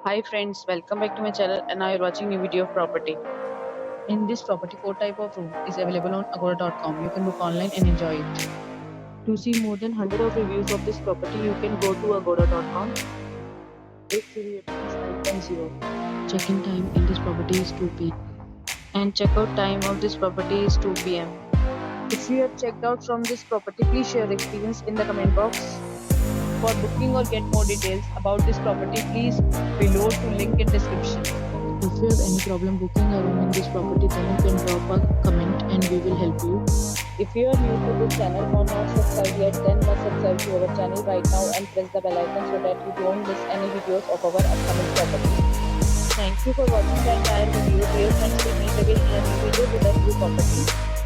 Hi friends, welcome back to my channel and now you're watching new video of property. In this property, four type of room is available on agoda.com. You can book online and enjoy it. To see more than 100 of reviews of this property, you can go to agoda.com. Its review rating is 9.0. Check-in time in this property is 2 p.m. and checkout time of this property is 2 p.m. If you have checked out from this property, please share your experience in the comment box. For booking or get more details about this property, please below to link in description. If you have any problem booking a room in this property, then you can drop a comment and we will help you. If you are new to this channel or not subscribed yet, then must subscribe to our channel right now and press the bell icon so that you don't miss any videos of our upcoming property. Thank you for watching the entire video. Dear friends, we meet again in a new video with a new property.